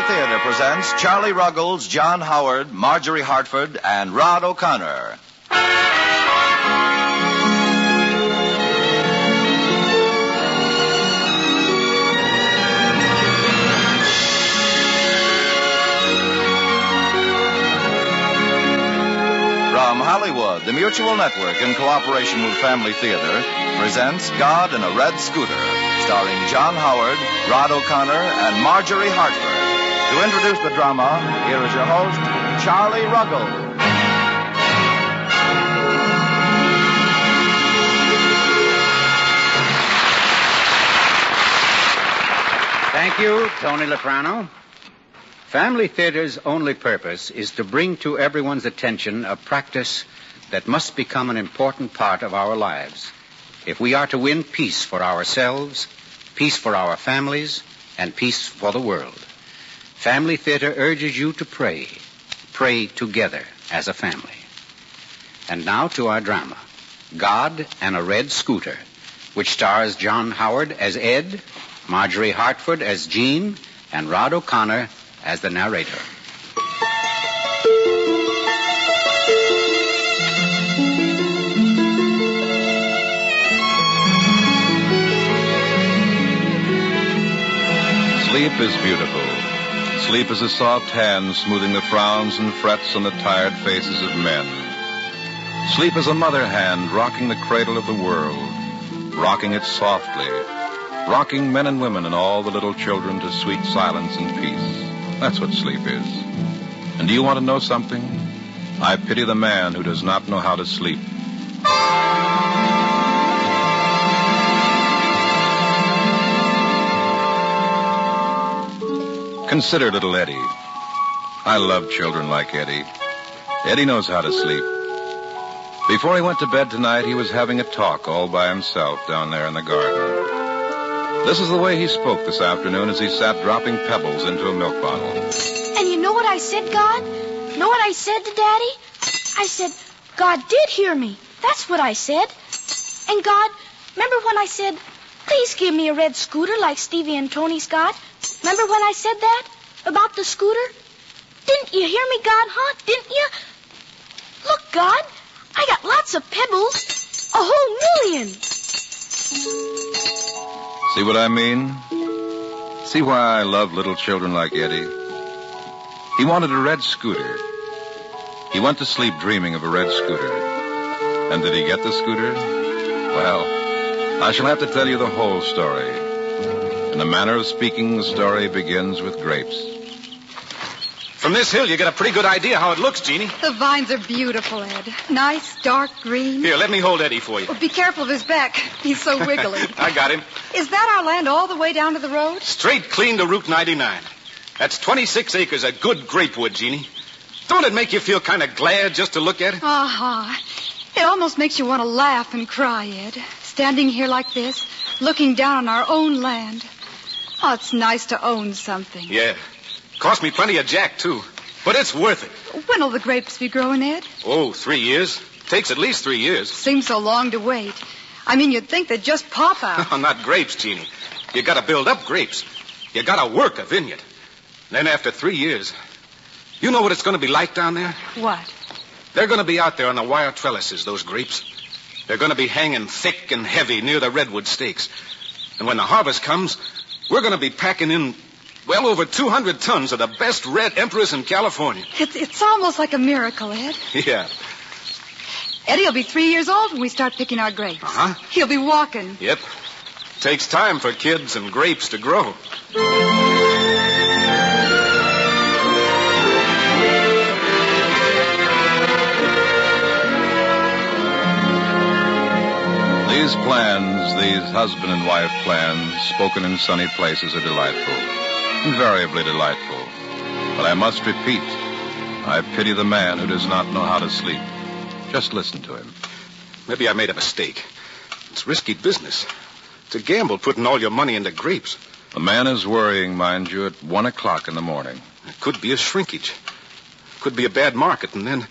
Theater presents Charlie Ruggles, John Howard, Marjorie Hartford, and Rod O'Connor. From Hollywood, the Mutual Network, in cooperation with Family Theater, presents God in a Red Scooter, starring John Howard, Rod O'Connor, and Marjorie Hartford. To introduce the drama, here is your host, Charlie Ruggles. Thank you, Tony Loprano. Family Theater's only purpose is to bring to everyone's attention a practice that must become an important part of our lives if we are to win peace for ourselves, peace for our families, and peace for the world. Family Theater urges you to pray together as a family. And now to our drama, God and a Red Scooter, which stars John Howard as Ed, Marjorie Hartford as Jean, and Rod O'Connor as the narrator. Sleep is beautiful. Sleep is a soft hand smoothing the frowns and frets on the tired faces of men. Sleep is a mother hand rocking the cradle of the world, rocking it softly, rocking men and women and all the little children to sweet silence and peace. That's what sleep is. And do you want to know something? I pity the man who does not know how to sleep. Consider little Eddie. I love children like Eddie. Eddie knows how to sleep. Before he went to bed tonight, he was having a talk all by himself down there in the garden. This is the way he spoke this afternoon as he sat dropping pebbles into a milk bottle. And you know what I said, God? Know what I said to Daddy? I said, God did hear me. That's what I said. And God, remember when I said, please give me a red scooter like Stevie and Tony's got? Remember when I said that? About the scooter? Didn't you hear me, God, huh? Didn't you? Look, God, I got lots of pebbles. A whole million. See what I mean? See why I love little children like Eddie? He wanted a red scooter. He went to sleep dreaming of a red scooter. And did he get the scooter? Well, I shall have to tell you the whole story. In a manner of speaking, the story begins with grapes. From this hill, you get a pretty good idea how it looks, Jeannie. The vines are beautiful, Ed. Nice, dark green. Here, let me hold Eddie for you. Well, be careful of his back. He's so wiggly. I got him. Is that our land all the way down to the road? Straight clean to Route 99. That's 26 acres of good grapewood, Jeannie. Don't it make you feel kind of glad just to look at it? Uh-huh. It almost makes you want to laugh and cry, Ed. Standing here like this, looking down on our own land. Oh, it's nice to own something. Yeah. Cost me plenty of jack, too. But it's worth it. When'll the grapes be growing, Ed? Oh, 3 years. Takes at least 3 years. Seems so long to wait. I mean, you'd think they'd just pop out. Not grapes, Jeannie. You got to build up grapes. You got to work a vineyard. Then after 3 years, you know what it's going to be like down there? What? They're going to be out there on the wire trellises, those grapes. They're going to be hanging thick and heavy near the redwood stakes. And when the harvest comes, we're going to be packing in well over 200 tons of the best red Empress in California. It's almost like a miracle, Ed. Yeah. Eddie will be 3 years old when we start picking our grapes. Uh-huh. He'll be walking. Yep. Takes time for kids and grapes to grow. These plans, these husband and wife plans, spoken in sunny places, are delightful. Invariably delightful. But I must repeat, I pity the man who does not know how to sleep. Just listen to him. Maybe I made a mistake. It's risky business. It's a gamble putting all your money into grapes. The man is worrying, mind you, at 1 o'clock in the morning. It could be a shrinkage. Could be a bad market, and then...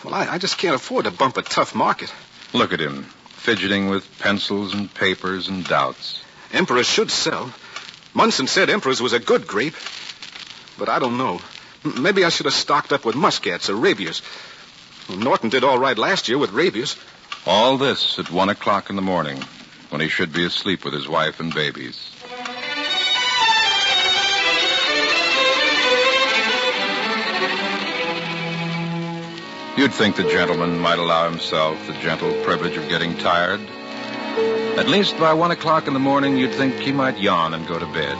Well, I just can't afford to bump a tough market. Look at him, fidgeting with pencils and papers and doubts. Emperor should sell. Munson said Emperor's was a good grape. but I don't know. Maybe I should have stocked up with muskats or rabies. Well, Norton did all right last year with rabies. All this at 1 o'clock in the morning, when he should be asleep with his wife and babies. You'd think the gentleman might allow himself the gentle privilege of getting tired. At least by 1 o'clock in the morning, you'd think he might yawn and go to bed.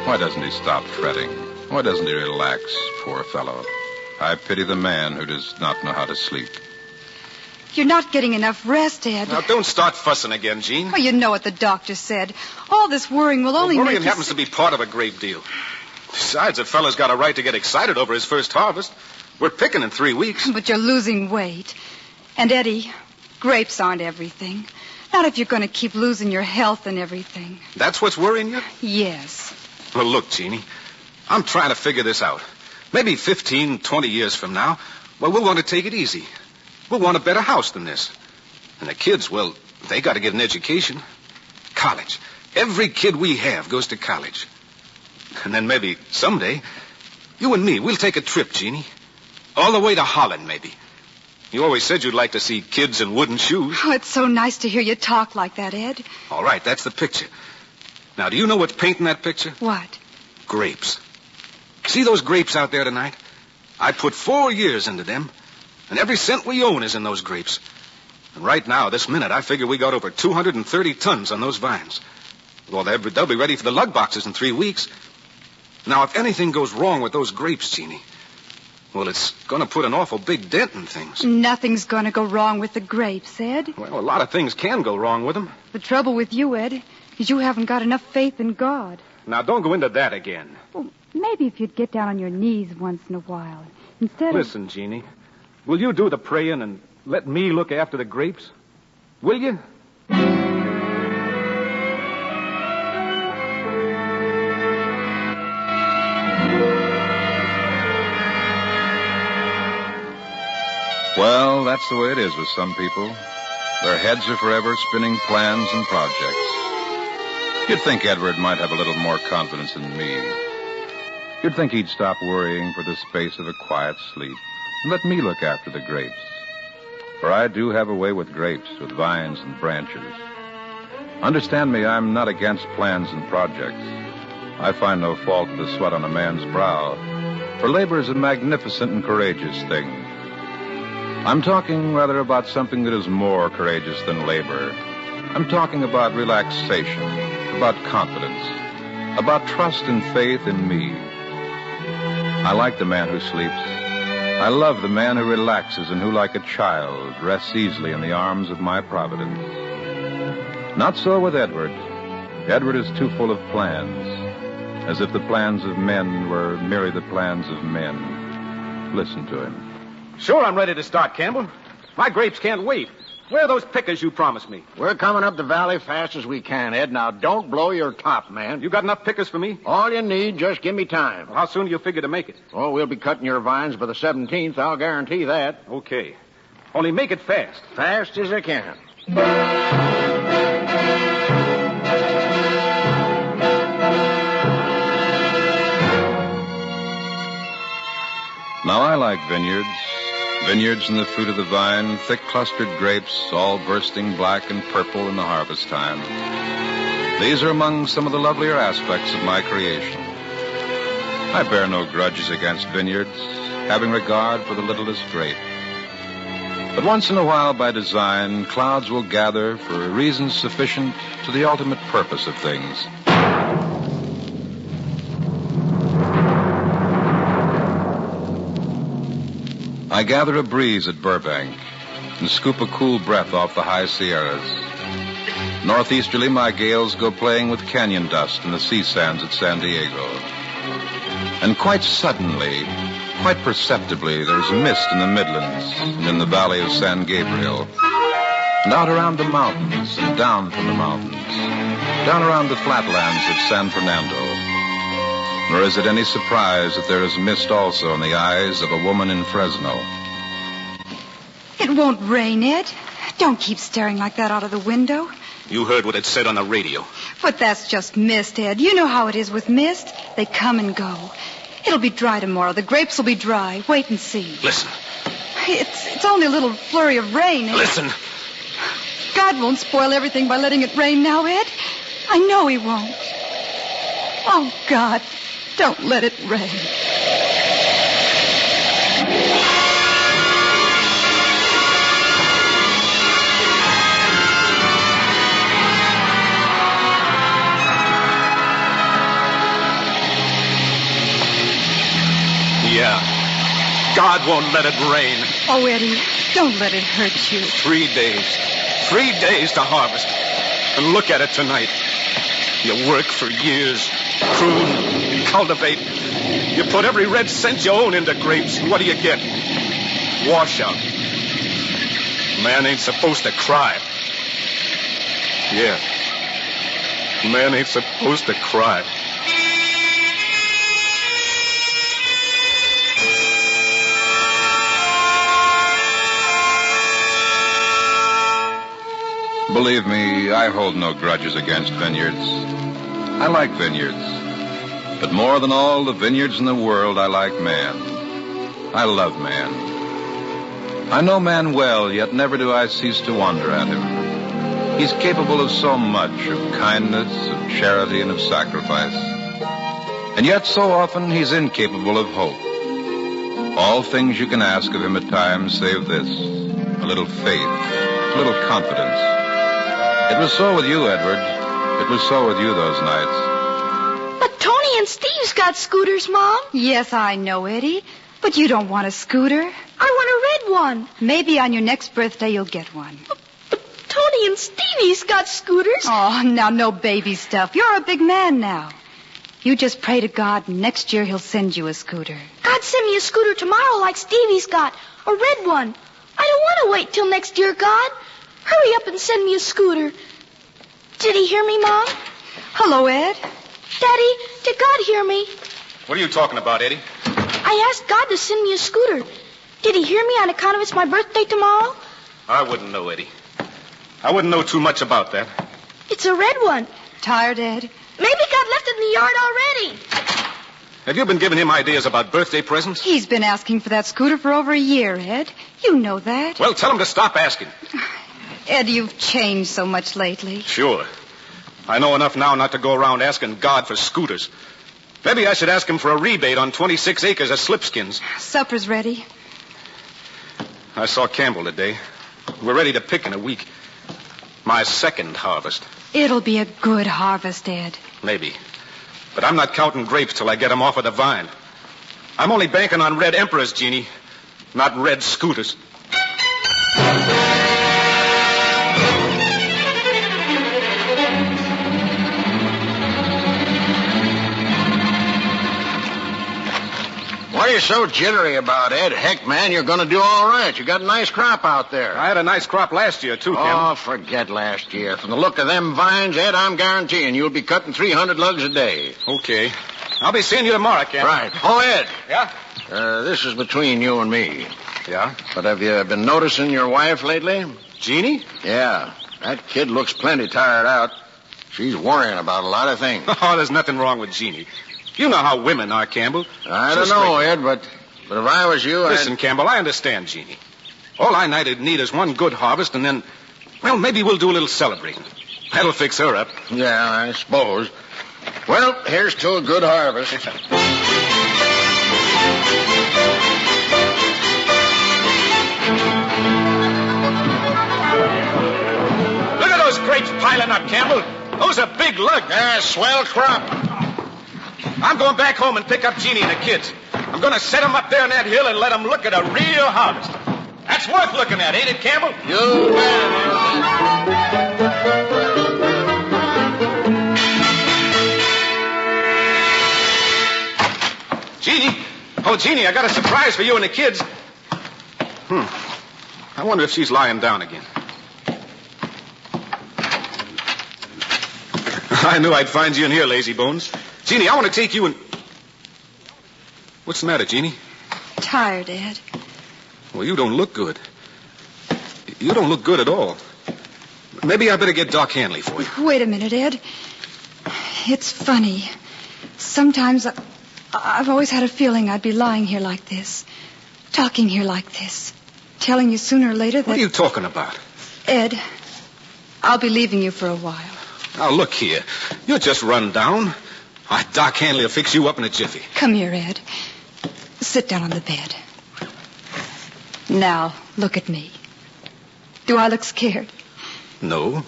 Why doesn't he stop fretting? Why doesn't he relax, poor fellow? I pity the man who does not know how to sleep. You're not getting enough rest, Ed. Now, don't start fussing again, Jean. Well, you know what the doctor said. All this worrying will only worrying make you... happens to be part of a grape deal. Besides, a fella's got a right to get excited over his first harvest. We're picking in 3 weeks. But you're losing weight. And, Eddie, grapes aren't everything. Not if you're going to keep losing your health and everything. That's what's worrying you? Yes. Well, look, Jeannie, I'm trying to figure this out. Maybe 15, 20 years from now, well, we'll want to take it easy. We'll want a better house than this. And the kids, well, they got to get an education. College. Every kid we have goes to college. And then maybe someday, you and me, we'll take a trip, Jeannie. All the way to Holland, maybe. You always said you'd like to see kids in wooden shoes. Oh, it's so nice to hear you talk like that, Ed. All right, that's the picture. Now, do you know what's painting that picture? What? Grapes. See those grapes out there tonight? I put 4 years into them, and every cent we own is in those grapes. And right now, this minute, I figure we got over 230 tons on those vines. Well, they'll be ready for the lug boxes in 3 weeks. Now, if anything goes wrong with those grapes, Jeannie, well, it's going to put an awful big dent in things. Nothing's going to go wrong with the grapes, Ed. Well, a lot of things can go wrong with them. The trouble with you, Ed, is you haven't got enough faith in God. Now, don't go into that again. Well, maybe if you'd get down on your knees once in a while, instead of... Listen, Jeannie, will you do the praying and let me look after the grapes? Will you? Well, that's the way it is with some people. Their heads are forever spinning plans and projects. You'd think Edward might have a little more confidence in me. You'd think he'd stop worrying for the space of a quiet sleep and let me look after the grapes. For I do have a way with grapes, with vines and branches. Understand me, I'm not against plans and projects. I find no fault with the sweat on a man's brow, for labor is a magnificent and courageous thing. I'm talking rather about something that is more courageous than labor. I'm talking about relaxation, about confidence, about trust and faith in me. I like the man who sleeps. I love the man who relaxes and who, like a child, rests easily in the arms of my providence. Not so with Edward. Edward is too full of plans, as if the plans of men were merely the plans of men. Listen to him. Sure, I'm ready to start, Campbell. My grapes can't wait. Where are those pickers you promised me? We're coming up the valley fast as we can, Ed. Now, don't blow your top, man. You got enough pickers for me? All you need, just give me time. Well, how soon do you figure to make it? Oh, we'll be cutting your vines by the 17th. I'll guarantee that. Okay. Only make it fast. Fast as I can. Now, I like vineyards. Vineyards and the fruit of the vine, thick clustered grapes, all bursting black and purple in the harvest time. These are among some of the lovelier aspects of my creation. I bear no grudges against vineyards, having regard for the littlest grape. But once in a while, by design, clouds will gather for reasons sufficient to the ultimate purpose of things. I gather a breeze at Burbank and scoop a cool breath off the high Sierras. Northeasterly, my gales go playing with canyon dust in the sea sands at San Diego. And quite suddenly, quite perceptibly, there's mist in the Midlands and in the valley of San Gabriel. And out around the mountains and down from the mountains, down around the flatlands of San Fernando. Nor is it any surprise that there is mist also in the eyes of a woman in Fresno. It won't rain, Ed. Don't keep staring like that out of the window. You heard what it said on the radio. But that's just mist, Ed. You know how it is with mist. They come and go. It'll be dry tomorrow. The grapes will be dry. Wait and see. Listen. It's only a little flurry of rain. Listen. God won't spoil everything by letting it rain now, Ed. I know he won't. Oh, God, don't let it rain. Yeah. God won't let it rain. Oh, Eddie, don't let it hurt you. 3 days. 3 days to harvest. And look at it tonight. You work for years. Prune, cultivate. You put every red cent you own into grapes. And what do you get? Washout. Man ain't supposed to cry. Yeah. Man ain't supposed to cry. Believe me, I hold no grudges against vineyards. I like vineyards. But more than all the vineyards in the world, I like man. I love man. I know man well, yet never do I cease to wonder at him. He's capable of so much, of kindness, of charity, and of sacrifice. And yet so often he's incapable of hope. All things you can ask of him at times save this, a little faith, a little confidence. It was so with you, Edward. It was so with you those nights. But Tony and Steve's got scooters, Mom. Yes, I know, Eddie. But you don't want a scooter. I want a red one. Maybe on your next birthday you'll get one. But Tony and Stevie's got scooters. Oh, now, no baby stuff. You're a big man now. You just pray to God, and next year he'll send you a scooter. God send me a scooter tomorrow like Stevie's got. A red one. I don't want to wait till next year, God. Hurry up and send me a scooter. Did he hear me, Mom? Hello, Ed. Daddy, did God hear me? What are you talking about, Eddie? I asked God to send me a scooter. Did he hear me on account of it's my birthday tomorrow? I wouldn't know, Eddie. I wouldn't know too much about that. It's a red one. Tired, Ed? Maybe God left it in the yard already. Have you been giving him ideas about birthday presents? He's been asking for that scooter for over a year, Ed. You know that. Well, tell him to stop asking. Ed, you've changed so much lately. Sure. I know enough now not to go around asking God for scooters. Maybe I should ask him for a rebate on 26 acres of slipskins. Supper's ready. I saw Campbell today. We're ready to pick in a week. My second harvest. It'll be a good harvest, Ed. Maybe. But I'm not counting grapes till I get them off of the vine. I'm only banking on red emperors, Jeannie, not red scooters. What are you so jittery about, Ed? Heck, man, you're going to do all right. You got a nice crop out there. I had a nice crop last year, too, Campbell. Oh, forget last year. From the look of them vines, Ed, I'm guaranteeing you'll be cutting 300 lugs a day. Okay. I'll be seeing you tomorrow, Campbell. Right. Oh, Ed. Yeah? This is between you and me. Yeah? But have you been noticing your wife lately? Jeannie? Yeah. That kid looks plenty tired out. She's worrying about a lot of things. Oh, there's nothing wrong with Jeannie. You know how women are, Campbell. I don't know, Ed, but if I was you, Listen, Campbell, I understand Jeannie. All I need is one good harvest, and then, well, maybe we'll do a little celebrating. That'll fix her up. Yeah, I suppose. Well, here's to a good harvest. Look at those grapes piling up, Campbell. Those are big lugs. Swell crop. I'm going back home and pick up Jeannie and the kids. I'm going to set them up there on that hill and let them look at a real harvest. That's worth looking at, ain't it, Campbell? You bet. Jeannie? Oh, Jeannie, I got a surprise for you and the kids. I wonder if she's lying down again. I knew I'd find you in here, lazy bones. Jeannie, I want to take you and... What's the matter, Jeannie? Tired, Ed. Well, you don't look good. You don't look good at all. Maybe I better get Doc Hanley for you. Wait a minute, Ed. It's funny. Sometimes I've always had a feeling I'd be lying here like this, talking here like this, telling you sooner or later that... What are you talking about? Ed, I'll be leaving you for a while. Now, look here. You're just run down. Doc Hanley will fix you up in a jiffy. Come here, Ed. Sit down on the bed. Now, look at me. Do I look scared? No.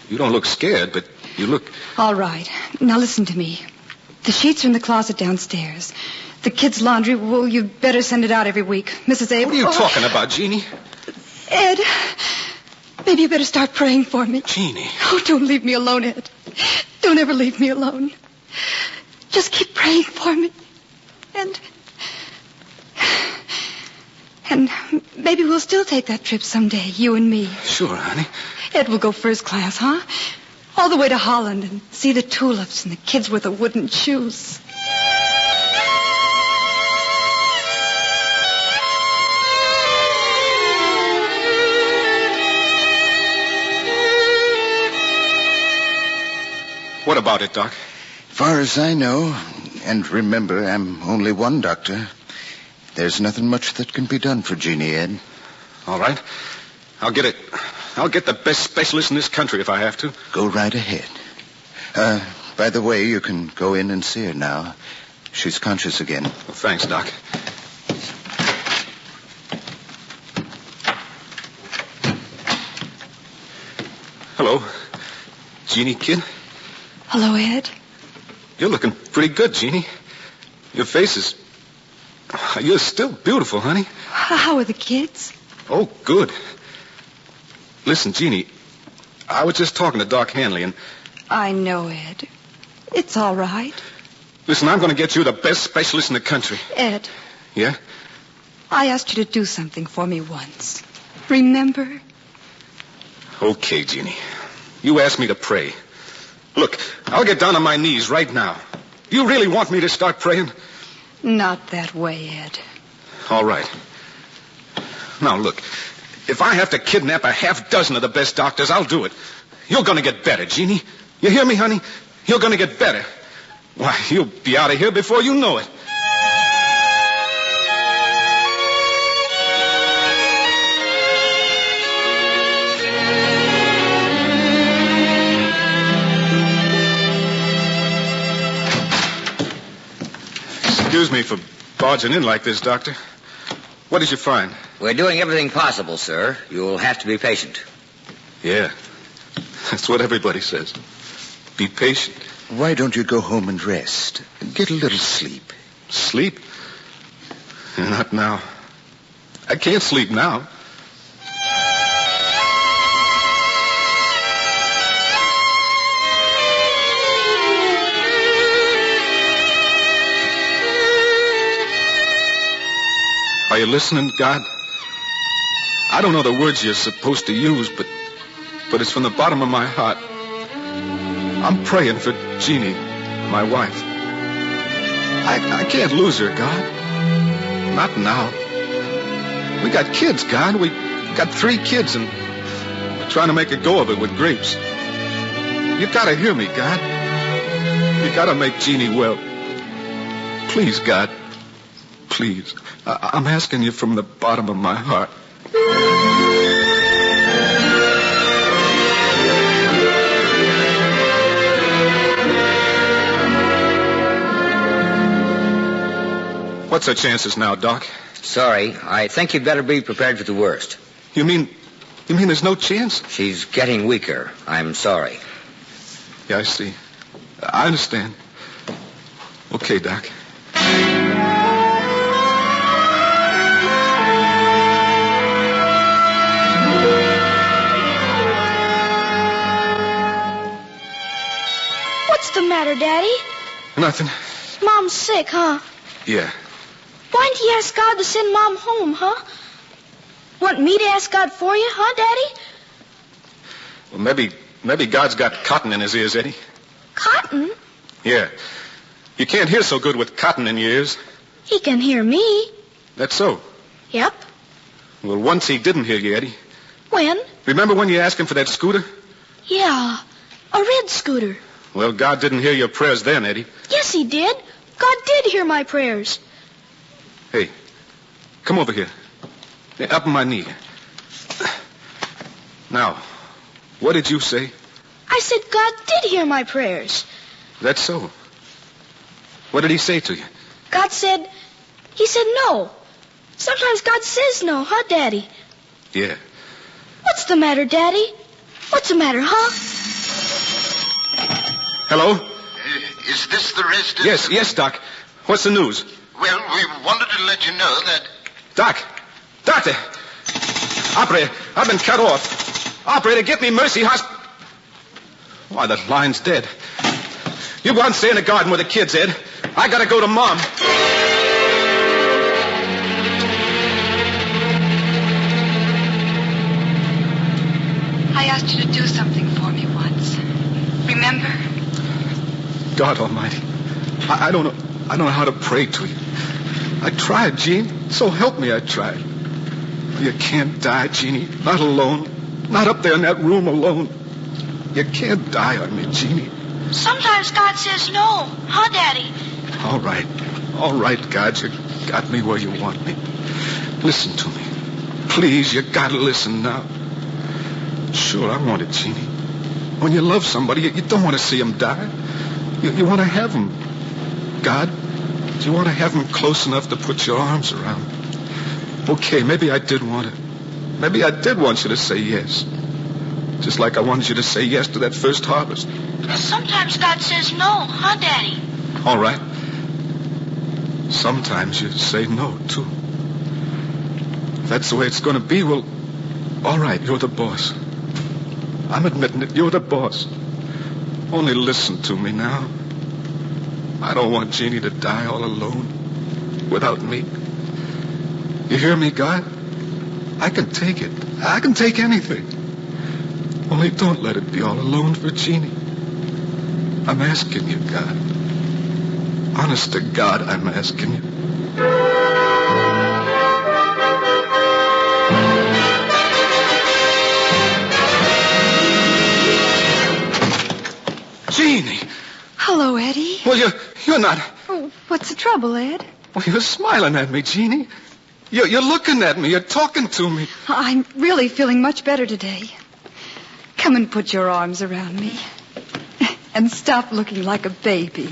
You don't look scared, but you look... All right. Now listen to me. The sheets are in the closet downstairs. The kids' laundry, well, you'd better send it out every week. Mrs. Abel... What are you talking about, Jeannie? Ed, maybe you better start praying for me. Jeannie. Oh, don't leave me alone, Ed. Don't ever leave me alone. Just keep praying for me. And maybe we'll still take that trip someday, you and me. Sure, honey. Ed will go first class, huh? All the way to Holland and see the tulips and the kids with the wooden shoes. What about it, Doc? Far as I know, and remember, I'm only one doctor, there's nothing much that can be done for Jeannie, Ed. All right. I'll get the best specialist in this country if I have to. Go right ahead. By the way, you can go in and see her now. She's conscious again. Well, thanks, Doc. Hello. Jeannie, kid? Hello, Ed. You're looking pretty good, Jeannie. Your face is... You're still beautiful, honey. How are the kids? Oh, good. Listen, Jeannie, I was just talking to Doc Hanley and... I know, Ed. It's all right. Listen, I'm going to get you the best specialist in the country. Ed. Yeah? I asked you to do something for me once. Remember? Okay, Jeannie. You asked me to pray. Look, I'll get down on my knees right now. You really want me to start praying? Not that way, Ed. All right. Now, look, if I have to kidnap a half dozen of the best doctors, I'll do it. You're going to get better, Jeannie. You hear me, honey? You're going to get better. Why, you'll be out of here before you know it. Excuse me for barging in like this, Doctor. What did you find? We're doing everything possible, sir. You'll have to be patient. Yeah, that's what everybody says. Be patient. Why don't you go home and rest? Get a little sleep. Sleep? Not now. I can't sleep now. Are you listening, God? I don't know the words you're supposed to use, but it's from the bottom of my heart. I'm praying for Jeannie, my wife. I can't lose her, God. Not now. We got kids, God. We got 3 kids, and we're trying to make a go of it with grapes. You gotta hear me, God. You gotta make Jeannie well. Please, God. Please. I'm asking you from the bottom of my heart. What's her chances now, Doc? Sorry, I think you'd better be prepared for the worst. You mean there's no chance? She's getting weaker. I'm sorry. Yeah, I see. I understand. Okay, Doc. What's the matter, Daddy? Nothing. Mom's sick, huh? Yeah. Why didn't you ask God to send Mom home, huh? Want me to ask God for you, huh, Daddy? Well, maybe God's got cotton in his ears, Eddie. Cotton? Yeah. You can't hear so good with cotton in your ears. He can hear me. That's so. Yep. Well, once he didn't hear you, Eddie. When? Remember when you asked him for that scooter? Yeah, a red scooter. Well, God didn't hear your prayers then, Eddie. Yes, he did. God did hear my prayers. Hey, come over here. Up on my knee. Now, what did you say? I said God did hear my prayers. That's so. What did he say to you? God said, he said no. Sometimes God says no, huh, Daddy? Yeah. What's the matter, Daddy? What's the matter, huh? Hello? Is this the residence? Yes, Doc. What's the news? Well, we wanted to let you know that... Doc! Doctor! Operator, I've been cut off. Operator, get me Mercy Hospital. Why, the line's dead. You go out and stay in the garden with the kids, Ed. I gotta go to Mom. I asked you to do something for me once. Remember? God Almighty. I don't know how to pray to you. I tried, Jean. So help me, I tried. You can't die, Jeannie. Not alone. Not up there in that room alone. You can't die on me, Jeannie. Sometimes God says no, huh, Daddy? All right, God. You got me where you want me. Listen to me. Please, you gotta listen now. Sure, I want it, Jeannie. When you love somebody, you don't want to see him die. You want to have him. God, you want to have him close enough to put your arms around. Okay, maybe I did want to. Maybe I did want you to say yes. Just like I wanted you to say yes to that first harvest. Sometimes God says no, huh, Daddy? All right. Sometimes you say no, too. If that's the way it's going to be, well, all right, you're the boss. I'm admitting it, you're the boss. Only listen to me now. I don't want Jeannie to die all alone, without me. You hear me, God? I can take it. I can take anything. Only don't let it be all alone for Jeannie. I'm asking you, God. Honest to God, I'm asking you. Jeannie! Hello, Eddie. Well, you're not... Oh, what's the trouble, Ed? Well, you're smiling at me, Jeannie. You're looking at me. You're talking to me. I'm really feeling much better today. Come and put your arms around me. And stop looking like a baby.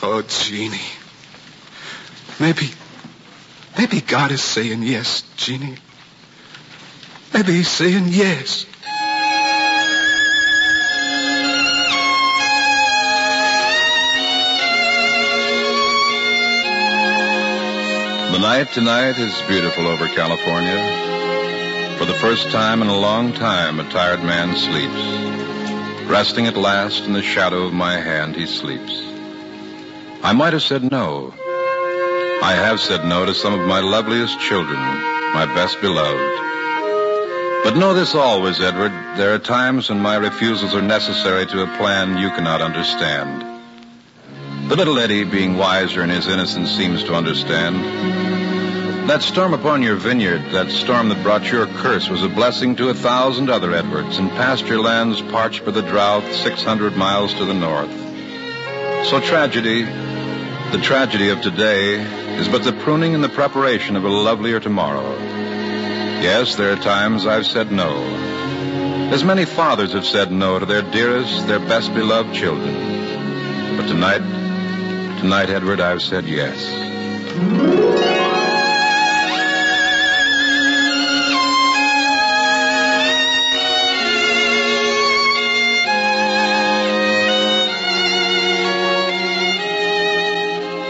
Oh, Jeannie. Maybe God is saying yes, Jeannie. Maybe he's saying yes. The night tonight is beautiful over California. For the first time in a long time, a tired man sleeps. Resting at last in the shadow of my hand, he sleeps. I might have said no. I have said no to some of my loveliest children, my best beloved. But know this always, Edward, there are times when my refusals are necessary to a plan you cannot understand. The little Eddie, being wiser in his innocence, seems to understand. That storm upon your vineyard, that storm that brought your curse, was a blessing to 1,000 other Edwards in pasture lands parched by the drought 600 miles to the north. So tragedy, the tragedy of today, is but the pruning and the preparation of a lovelier tomorrow. Yes, there are times I've said no. As many fathers have said no to their dearest, their best beloved children. But tonight, Edward, I've said yes.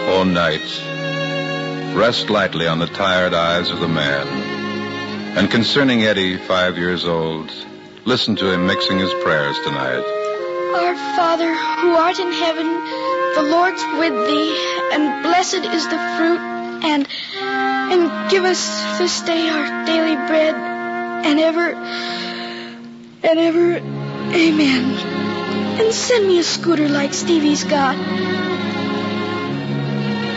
O night, rest lightly on the tired eyes of the man. And concerning Eddie, 5 years old, listen to him mixing his prayers tonight. Our Father, who art in heaven, the Lord's with thee, and blessed is the fruit, and give us this day our daily bread, and ever, amen. And send me a scooter like Stevie's got.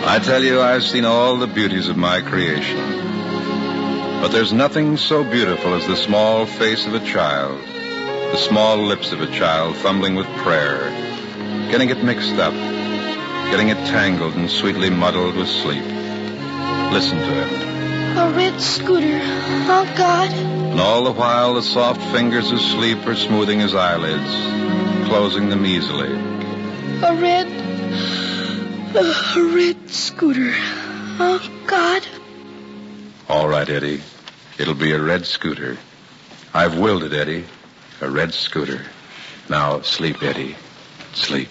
I tell you, I've seen all the beauties of my creation. But there's nothing so beautiful as the small face of a child, the small lips of a child fumbling with prayer, getting it mixed up, getting it tangled and sweetly muddled with sleep. Listen to it. A red scooter. Oh, God. And all the while, the soft fingers of sleep are smoothing his eyelids, closing them easily. A red scooter. Oh, God. All right, Eddie. It'll be a red scooter. I've willed it, Eddie. A red scooter. Now, sleep, Eddie. Sleep.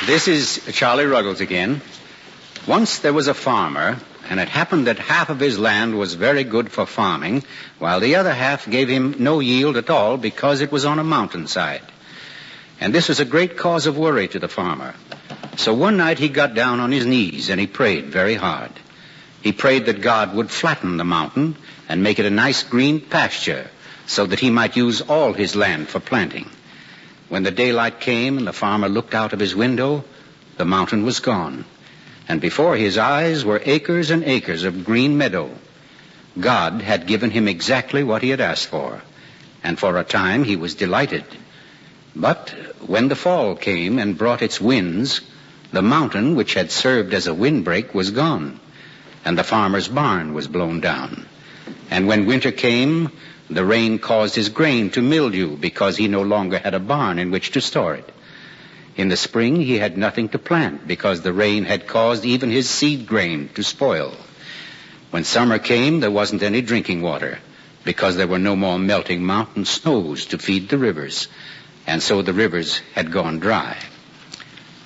This is Charlie Ruggles again. Once there was a farmer, and it happened that half of his land was very good for farming, while the other half gave him no yield at all because it was on a mountainside. And this was a great cause of worry to the farmer. So one night he got down on his knees and he prayed very hard. He prayed that God would flatten the mountain and make it a nice green pasture so that he might use all his land for planting. When the daylight came and the farmer looked out of his window, the mountain was gone. And before his eyes were acres and acres of green meadow. God had given him exactly what he had asked for. And for a time he was delighted. But when the fall came and brought its winds, the mountain which had served as a windbreak was gone. And the farmer's barn was blown down. And when winter came, the rain caused his grain to mildew because he no longer had a barn in which to store it. In the spring, he had nothing to plant because the rain had caused even his seed grain to spoil. When summer came, there wasn't any drinking water because there were no more melting mountain snows to feed the rivers, and so the rivers had gone dry.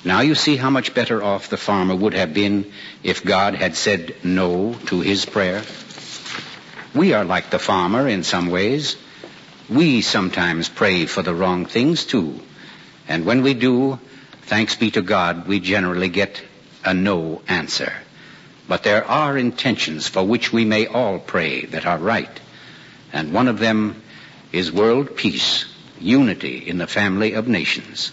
Now you see how much better off the farmer would have been if God had said no to his prayer. We are like the farmer in some ways. We sometimes pray for the wrong things, too. And when we do, thanks be to God, we generally get a no answer. But there are intentions for which we may all pray that are right. And one of them is world peace, unity in the family of nations.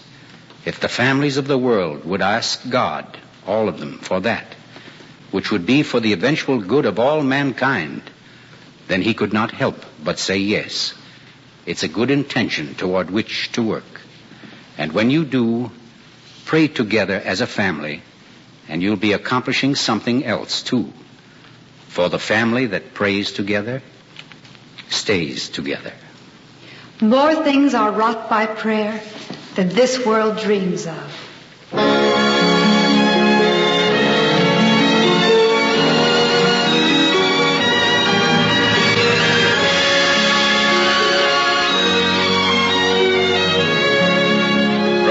If the families of the world would ask God, all of them, for that, which would be for the eventual good of all mankind, then he could not help but say yes. It's a good intention toward which to work. And when you do, pray together as a family, and you'll be accomplishing something else, too. For the family that prays together stays together. More things are wrought by prayer than this world dreams of.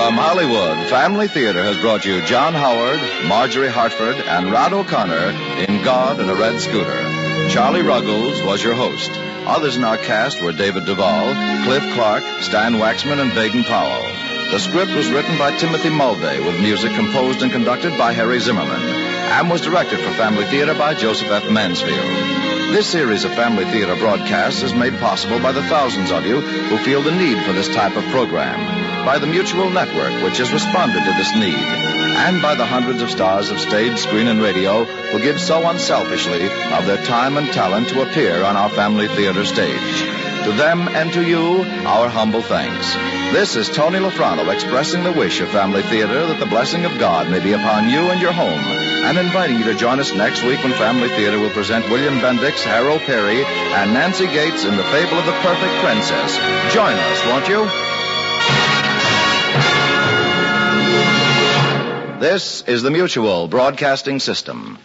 From Hollywood, Family Theater has brought you John Howard, Marjorie Hartford, and Rod O'Connor in God in a Red Scooter. Charlie Ruggles was your host. Others in our cast were David Duvall, Cliff Clark, Stan Waxman, and Baden Powell. The script was written by Timothy Mulvey, with music composed and conducted by Harry Zimmerman, and was directed for Family Theater by Joseph F. Mansfield. This series of Family Theater broadcasts is made possible by the thousands of you who feel the need for this type of program, by the Mutual Network, which has responded to this need, and by the hundreds of stars of stage, screen, and radio who give so unselfishly of their time and talent to appear on our Family Theater stage. To them and to you, our humble thanks. This is Tony Lafrano expressing the wish of Family Theater that the blessing of God may be upon you and your home, and inviting you to join us next week when Family Theater will present William Bendix, Harold Perry, and Nancy Gates in The Fable of the Perfect Princess. Join us, won't you? This is the Mutual Broadcasting System.